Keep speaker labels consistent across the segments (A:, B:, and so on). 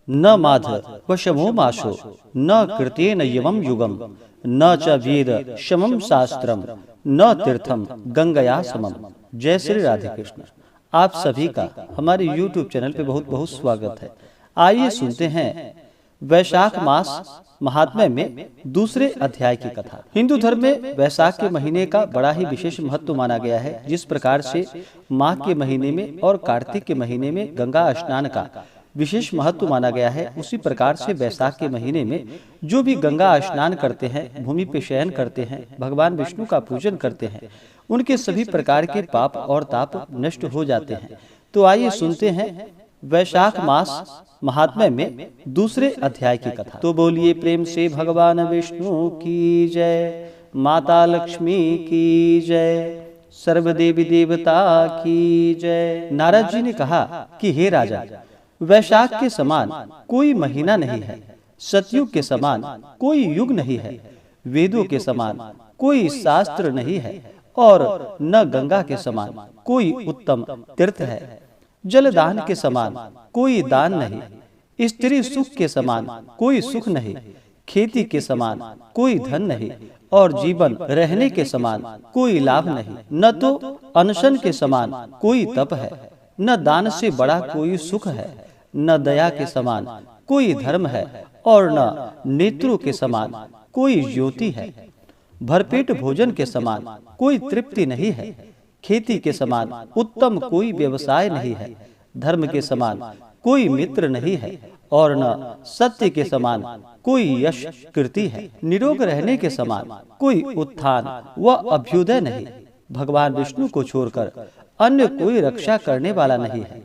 A: न माध वशमो माशो न कृतेन यमं युगम न च वेद शमम शास्त्रम न तीर्थम गंगया समम। जय श्री राधे कृष्ण। आप सभी का हमारे YouTube चैनल पे बहुत बहुत स्वागत है। आइए सुनते हैं वैशाख मास महात्म्य में दूसरे अध्याय की कथा। हिंदू धर्म में वैशाख के महीने का बड़ा ही विशेष महत्व माना गया है। जिस प्रकार से माघ के महीने में और कार्तिक के महीने में गंगा स्नान का विशेष महत्व माना गया है, उसी प्रकार से वैशाख के महीने में जो भी गंगा स्नान करते हैं, भूमि पे शयन करते हैं, भगवान विष्णु का पूजन करते हैं, उनके सभी प्रकार के पाप और ताप नष्ट हो जाते हैं। तो आइए सुनते हैं वैशाख मास महात्म्य में दूसरे अध्याय की कथा। तो बोलिए प्रेम से भगवान विष्णु की जय, माता लक्ष्मी की जय, सर्व देवी देवता की जय। नारद जी ने कहा कि हे राजा, वैशाख के समान कोई महीना नहीं है, सतयुग के समान कोई युग नहीं है, वेदों के समान कोई शास्त्र नहीं है और न गंगा के समान कोई उत्तम तीर्थ है। जलदान के समान कोई दान नहीं, स्त्री सुख के समान कोई सुख नहीं, खेती के समान कोई धन नहीं और जीवन रहने के समान कोई लाभ नहीं। न तो अनशन के समान कोई तप है, न दान से बड़ा कोई सुख है, न दया के समान कोई धर्म है और न नेत्रों के समान कोई ज्योति है। भरपेट भोजन के समान कोई तृप्ति नहीं है, खेती के समान उत्तम कोई व्यवसाय नहीं है, धर्म के समान कोई मित्र नहीं है और न सत्य के समान कोई यश कीर्ति है। निरोग रहने के समान कोई उत्थान व अभ्युदय नहीं, भगवान विष्णु को छोड़कर अन्य कोई रक्षा करने वाला नहीं है।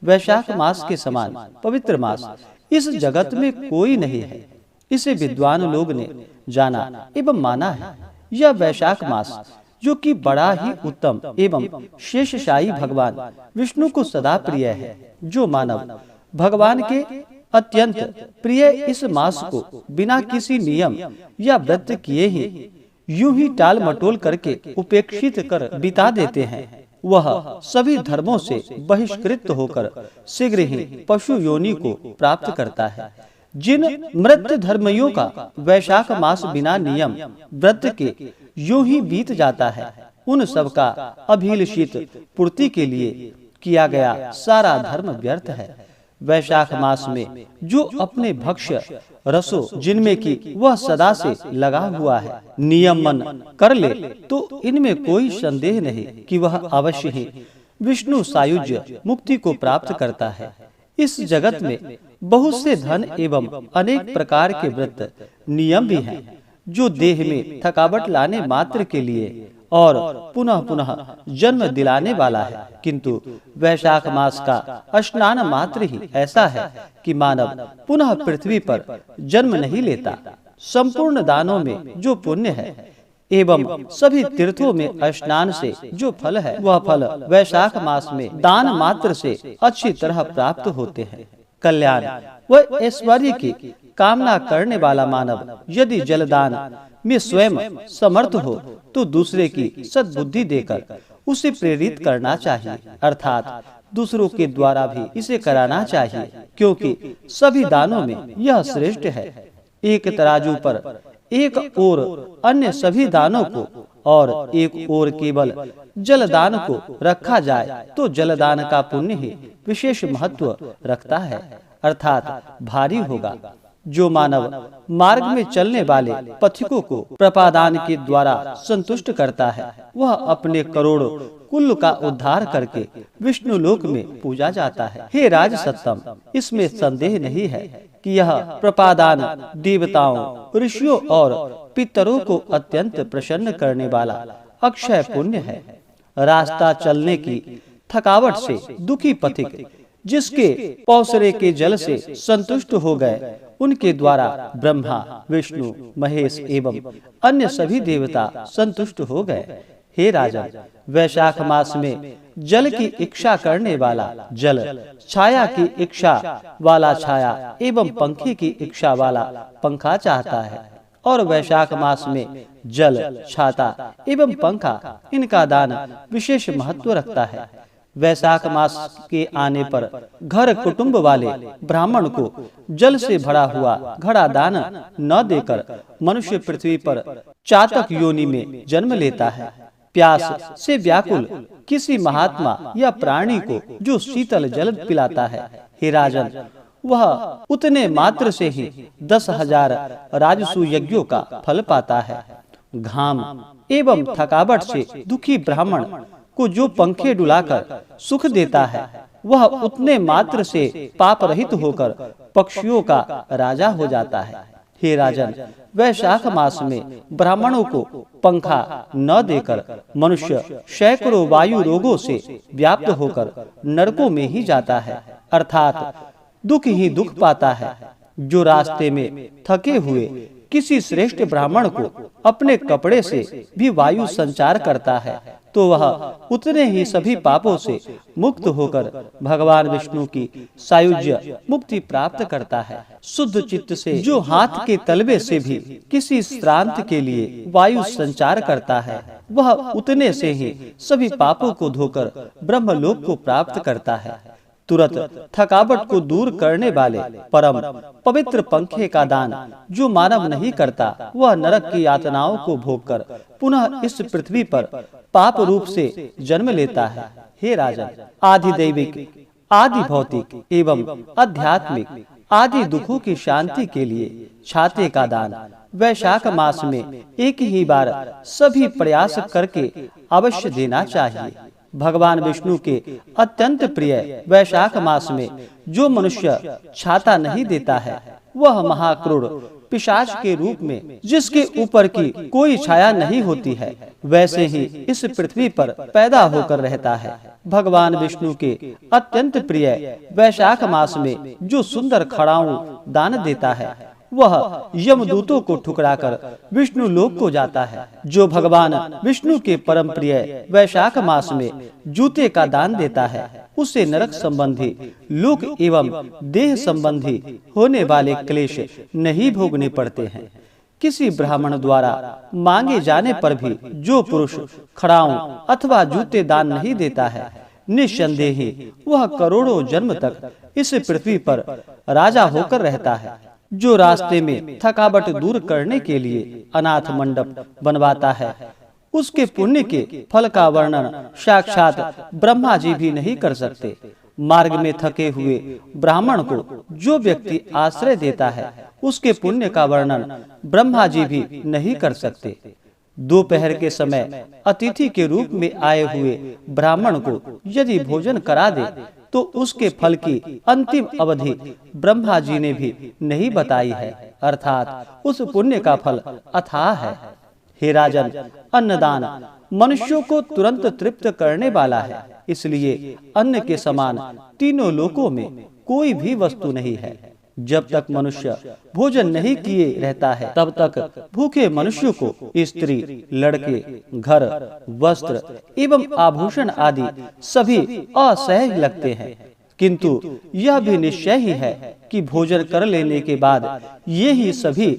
A: वैशाख मास के समान पवित्र मास इस जगत में कोई नहीं है, इसे विद्वान लोग ने जाना एवं माना है। यह वैशाख मास जो कि बड़ा ही उत्तम एवं शेषशायी भगवान विष्णु को सदा प्रिय है। जो मानव भगवान के अत्यंत प्रिय इस मास को बिना किसी नियम या व्रत किए ही यूं ही टाल मटोल करके उपेक्षित कर बिता देते हैं, वह सभी धर्मों से बहिष्कृत होकर शीघ्र ही पशु योनि को प्राप्त करता है। जिन मृत धर्मियों का वैशाख मास बिना नियम व्रत के यूं ही बीत जाता है, उन सब का अभिलषित पूर्ति के लिए किया गया सारा धर्म व्यर्थ है। वैशाख मास में जो अपने भक्ष्य रसों जिनमें की वह सदा से लगा हुआ है नियम मन कर ले, तो इनमें कोई संदेह नहीं कि वह अवश्य ही विष्णु सायुज्य मुक्ति को प्राप्त करता है। इस जगत में बहुत से धन एवं अनेक प्रकार के व्रत नियम भी हैं, जो देह में थकावट लाने मात्र के लिए और पुनः पुनः जन्म दिलाने वाला है, किंतु वैशाख मास का स्नान मात्र ही ऐसा है कि मानव पुनः पृथ्वी पर जन्म नहीं लेता। संपूर्ण दानों में जो पुण्य है एवं सभी तीर्थों में स्नान से जो फल है, वह फल वैशाख मास में दान मात्र से अच्छी तरह प्राप्त होते हैं। कल्याण व ऐश्वर्य की कामना करने वाला मानव यदि जलदान में स्वयं समर्थ हो तो दूसरे की सद्बुद्धि देकर उसे प्रेरित करना चाहिए, अर्थात दूसरों के द्वारा भी इसे कराना चाहिए, क्योंकि सभी दानों में यह श्रेष्ठ है। एक तराजू पर एक ओर अन्य सभी दानों को और एक ओर केवल जलदान को रखा जाए तो जलदान का पुण्य ही विशेष महत्व रखता है, अर्थात भारी होगा। जो मानव मार्ग में चलने वाले पथिकों को प्रपादान के द्वारा संतुष्ट करता है, वह अपने करोड़ों कुल का उद्धार करके विष्णु लोक में पूजा जाता है। हे राज सत्तम, इसमें संदेह नहीं है कि यह प्रपादान देवताओं, ऋषियों और पितरों को अत्यंत प्रसन्न करने वाला अक्षय पुण्य है। रास्ता चलने की थकावट से दुखी पथिक जिसके पौसरे के जल से संतुष्ट हो गए, उनके द्वारा ब्रह्मा, विष्णु, महेश एवं अन्य सभी देवता संतुष्ट हो गए। हे राजन, वैशाख मास में जल की इच्छा करने वाला जल, छाया की इच्छा वाला छाया एवं पंखे की इच्छा वाला पंखा चाहता है। और वैशाख मास में जल, छाता एवं पंखा इनका दान विशेष महत्व रखता है। वैशाख मास के आने पर घर कुटुंब वाले ब्राह्मण को जल से भरा हुआ घड़ा दान न देकर मनुष्य पृथ्वी पर चातक योनि में जन्म लेता है। प्यास से व्याकुल किसी महात्मा या प्राणी को जो शीतल जल पिलाता है, हे राजन, वह उतने मात्र से ही 10,000 राजसू यज्ञों का फल पाता है। घाम एवं थकावट से दुखी ब्राह्मण को जो पंखे डुलाकर सुख देता है, वह उतने मात्र से पाप रहित होकर पक्षियों का राजा हो जाता है। हे राजन, वैशाख मास में ब्राह्मणों को पंखा न देकर मनुष्य सैकड़ों वायु रोगों से व्याप्त होकर नरकों में ही जाता है, अर्थात दुख ही दुख पाता है। जो रास्ते में थके हुए किसी श्रेष्ठ ब्राह्मण को अपने कपड़े से भी वायु संचार करता है, तो वह उतने ही सभी पापों से मुक्त होकर भगवान विष्णु की सायुज्य मुक्ति प्राप्त करता है। शुद्ध चित्त से जो हाथ के तलवे से भी किसी श्रांत के लिए वायु संचार करता है, वह उतने से ही सभी पापों को धोकर ब्रह्मलोक को प्राप्त करता है। तुरंत थकावट को दूर करने वाले परम पवित्र पंखे का दान जो मानव नहीं करता, वह नरक की यातनाओं को भोगकर पुनः इस पृथ्वी पर पाप रूप से जन्म लेता है। हे राजन, आदि दैविक, आदि भौतिक एवं आध्यात्मिक आदि दुखों की शांति के लिए छाते का दान वैशाख मास में एक ही बार सभी प्रयास करके अवश्य देना चाहिए। भगवान विष्णु के अत्यंत प्रिय वैशाख मास में जो मनुष्य छाता नहीं देता है, वह महाक्रूर पिशाच के रूप में, जिसके ऊपर की कोई छाया नहीं होती है, वैसे ही इस पृथ्वी पर पैदा होकर रहता है। भगवान विष्णु के अत्यंत प्रिय वैशाख मास में जो सुंदर खड़ाऊ दान देता है, वह यमदूतों को ठुकराकर विष्णु लोक को जाता है। जो भगवान विष्णु के परम प्रिय वैशाख मास में जूते का दान देता है, उसे नरक संबंधी, लोक एवं देह संबंधी होने वाले क्लेश नहीं भोगने पड़ते हैं। किसी ब्राह्मण द्वारा मांगे जाने पर भी जो पुरुष खड़ाऊ अथवा जूते दान नहीं देता है, निस्संदेह ही वह करोड़ों जन्म तक इस पृथ्वी पर राजा होकर रहता है। जो रास्ते में थकावट दूर करने के लिए अनाथ मंडप बनवाता है, उसके पुण्य के फल का वर्णन साक्षात ब्रह्मा जी भी नहीं कर सकते। मार्ग में थके हुए ब्राह्मण को जो व्यक्ति आश्रय देता है, उसके पुण्य का वर्णन ब्रह्मा जी भी नहीं कर सकते। दोपहर के समय अतिथि के रूप में आए हुए ब्राह्मण को यदि भोजन करा दे, तो उसके फल की अंतिम अवधि ब्रह्मा जी ने भी नहीं बताई है, अर्थात उस पुण्य का फल अथाह है। हे राजन, अन्नदान मनुष्यों को तुरंत तृप्त करने वाला है, इसलिए अन्न के समान तीनों लोकों में कोई भी वस्तु नहीं है। जब तक मनुष्य भोजन नहीं किए रहता है, तब तक भूखे मनुष्य को स्त्री, लड़के, घर, वस्त्र एवं आभूषण आदि सभी असह्य लगते हैं। किंतु यह भी निश्चय ही है कि भोजन कर लेने के बाद ये ही सभी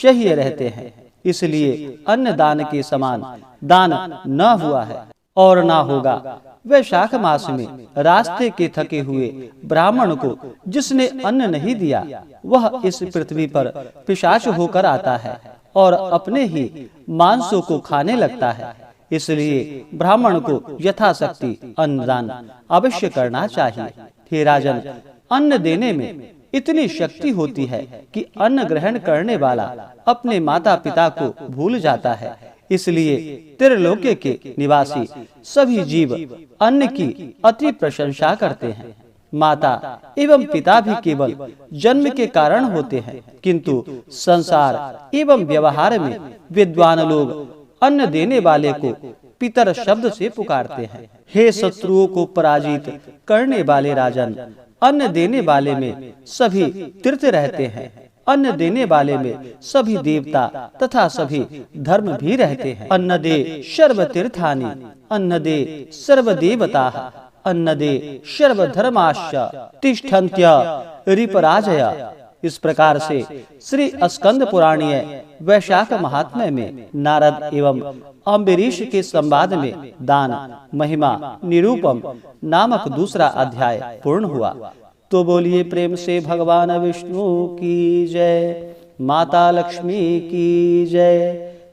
A: सह्य रहते हैं। इसलिए अन्न दान के समान दान न हुआ है और ना होगा। वैशाख मास में रास्ते के थके हुए ब्राह्मण को जिसने अन्न नहीं दिया, वह इस पृथ्वी पर पिशाच होकर आता है और अपने ही मांसों को खाने लगता है। इसलिए ब्राह्मण को यथाशक्ति अन्नदान अवश्य करना चाहिए। हे राजन, अन्न देने में इतनी शक्ति होती है कि अन्न ग्रहण करने वाला अपने माता पिता को भूल जाता है। इसलिए त्रिलोक्य के निवासी सभी जीव अन्न की अति प्रशंसा करते हैं। माता एवं पिता भी केवल जन्म के कारण होते हैं, किंतु संसार एवं व्यवहार में विद्वान लोग अन्न देने वाले को पितर शब्द से पुकारते हैं। हे शत्रुओं को पराजित करने वाले राजन, अन्न देने वाले में सभी तीर्थ रहते हैं। अन्न देने वाले में सभी देवता तथा सभी धर्म भी रहते हैं। अन्न दे सर्व तीर्थानि, अन्न दे सर्व देवता, अन्न दे सर्व धर्माश्च तिष्ठन्त्य रिपराजय। इस प्रकार से श्री स्कंद पुराणीय वैशाख महात्म्य में नारद एवं अम्बरीश के संवाद में दान महिमा निरूपम नामक दूसरा अध्याय पूर्ण हुआ। तो बोलिए प्रेम से भगवान विष्णु की जय, माता लक्ष्मी की जय,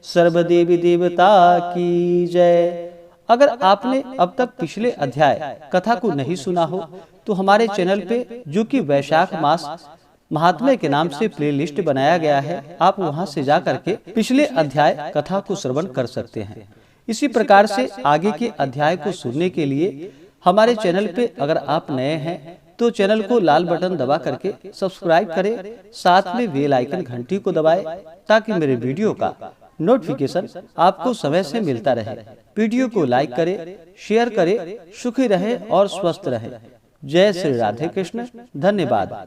A: सर्वदेवी देवता की जय। अगर आपने अब तक पिछले अध्याय कथा को नहीं सुना हो तो हमारे चैनल पे, जो कि वैशाख मास महात्म्य के नाम से प्लेलिस्ट बनाया गया है, आप वहां से जाकर के पिछले अध्याय कथा को श्रवण कर सकते हैं। इसी प्रकार से आगे के अध्याय को सुनने के लिए हमारे चैनल पे अगर आप नए हैं तो चैनल को लाल बटन दबा करके सब्सक्राइब करें, साथ में बेल आइकन घंटी को दबाएं ताकि मेरे वीडियो का नोटिफिकेशन आपको समय से मिलता रहे। वीडियो को लाइक करें, शेयर करें, सुखी रहे और स्वस्थ रहे। जय श्री राधे कृष्ण। धन्यवाद।